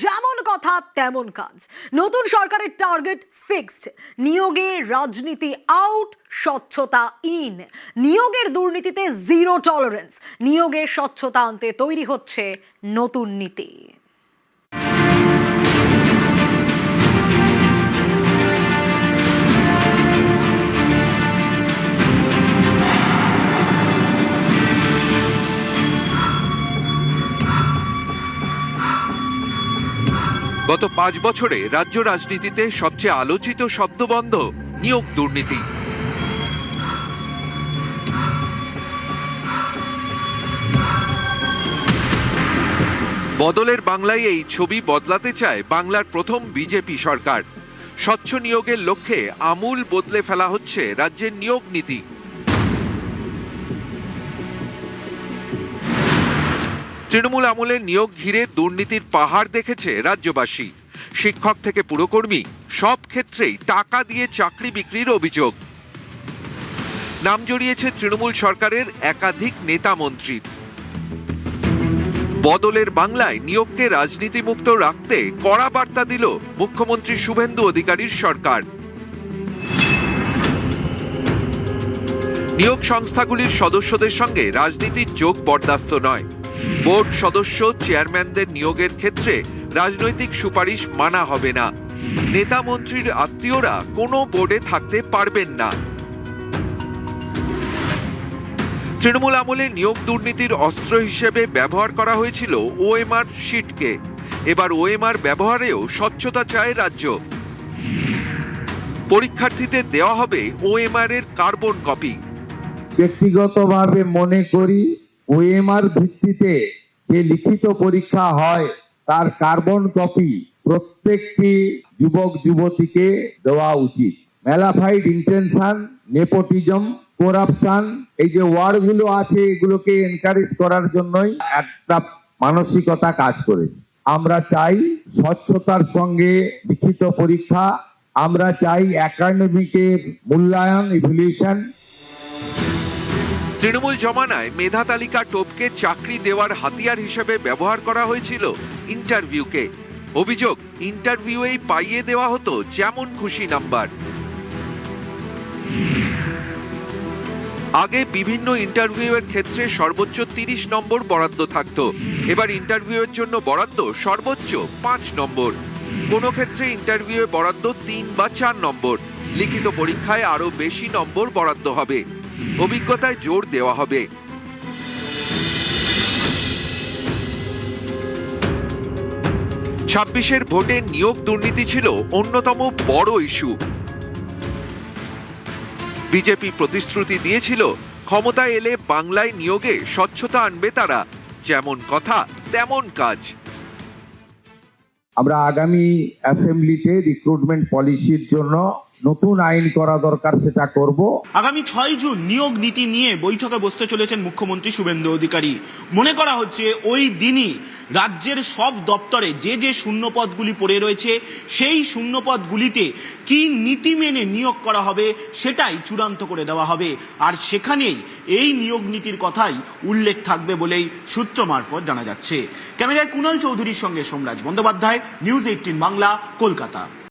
যেমন কথা তেমন কাজ। নতুন সরকারের টার্গেট ফিক্সড, নিয়োগে রাজনীতি আউট, স্বচ্ছতা ইন। নিয়োগের দুর্নীতিতে জিরো টলারেন্স, নিয়োগে স্বচ্ছতা আনতে তৈরি হচ্ছে নতুন নীতি। গত 5 বছরে রাজ্য রাজনীতিতে সবচেয়ে আলোচিত শব্দবন্ধ নিয়োগ দুর্নীতি। বদলের বাংলায় এই ছবি বদলাতে চায় বাংলার প্রথম বিজেপি সরকার। স্বচ্ছ নিয়োগের লক্ষ্যে আমূল বদলে ফেলা হচ্ছে রাজ্যের নিয়োগ নীতি। তৃণমূল আমলের নিয়োগ ঘিরে দুর্নীতির পাহাড় দেখেছে রাজ্যবাসী। শিক্ষক থেকে পুরকর্মী সব ক্ষেত্রেই টাকা দিয়ে চাকরি বিক্রির অভিযোগ। নাম জড়িয়েছে তৃণমূল সরকারের একাধিক নেতা মন্ত্রীর। বদলের বাংলায় নিয়োগকে রাজনীতিমুক্ত রাখতে কড়া বার্তা দিল মুখ্যমন্ত্রী শুভেন্দু অধিকারীর সরকার। নিয়োগ সংস্থাগুলির সদস্যদের সঙ্গে রাজনীতির যোগ বরদাস্ত নয়। বোর্ড সদস্য চেয়ারম্যানদের নিয়োগের ক্ষেত্রে রাজনৈতিক সুপারিশ মানা হবে না। নেতা মন্ত্রীর আত্মীয়রা কোনো বোর্ডে থাকতে পারবেন না। তৃণমূল আমলে নিয়োগ দুর্নীতির অস্ত্র হিসেবে ব্যবহার করা হয়েছিল ওএমআর শিটকে। এবার ওএমআর ব্যবহারেও স্বচ্ছতা চায় রাজ্য। পরীক্ষার্থীদের দেওয়া হবে ওএমআর এর কার্বন কপি। ব্যক্তিগতভাবে মনে করি ওএমআর ভিত্তিতে যে লিখিত পরীক্ষা হয় তার কার্বন কপি প্রত্যেকটি যুবক যুবতীকে দেওয়া উচিত। ম্যালাফাইড ইন্টেনশন, নেপোটিজম, করাপশন, এই যে ওয়ার্ডগুলো আছে এগুলোকে এনকারেজ করার জন্যই একটা মানসিকতা কাজ করেছে। আমরা চাই স্বচ্ছতার সঙ্গে লিখিত পরীক্ষা, আমরা চাই একাডেমিকের মূল্যায়ন, ইভ্যালুয়েশন। তৃণমূল জমানায় মেধা তালিকা টোপকে চাকরি দেওয়ার হাতিয়ার হিসেবে ব্যবহার করা হয়েছিল ইন্টারভিউকে। অভিযোগ, ইন্টারভিউয়েই পাইয়ে দেওয়া হতো যেমন খুশি নাম্বার। আগে বিভিন্ন ইন্টারভিউয়ের ক্ষেত্রে সর্বোচ্চ 30 নম্বর বরাদ্দ থাকতো। এবার ইন্টারভিউয়ের জন্য বরাদ্দ সর্বোচ্চ 5 নম্বর। কোনো ক্ষেত্রে ইন্টারভিউয়ে বরাদ্দ 3 বা 4 নম্বর। লিখিত পরীক্ষায় আরো বেশি নম্বর বরাদ্দ হবে। অভিজ্ঞতায় জোর দেওয়া হবে। 26-এর ভোটে নিয়োগ দুর্নীতি ছিল অন্যতম বড় ইস্যু। বিজেপি প্রতিশ্রুতি দিয়েছিল ক্ষমতায় এলে বাংলায় নিয়োগে স্বচ্ছতা আনবে তারা। যেমন কথা তেমন কাজ। আমরা আগামী অ্যাসেম্বলিতে রিক্রুটমেন্ট পলিসির জন্য নতুন আইন করা দরকার, সেটা করব। আগামী 6 জুন নিয়োগ নীতি নিয়ে বৈঠকে বসতে চলেছেন মুখ্যমন্ত্রী শুভেন্দু অধিকারী। মনে করা হচ্ছে ওই দিনই রাজ্যের সব দপ্তরে যে যে শূন্যপদগুলি পড়ে রয়েছে সেই শূন্যপদগুলিতে কি নীতি মেনে নিয়োগ করা হবে সেটাই চূড়ান্ত করে দেওয়া হবে। আর সেখানেই এই নিয়োগ নীতির কথাই উল্লেখ থাকবে বলেই সূত্র মারফত জানা যাচ্ছে। ক্যামেরায় কুণাল চৌধুরীর সঙ্গে সোমরাজ বন্দ্যোপাধ্যায়, নিউজ 18 বাংলা, কলকাতা।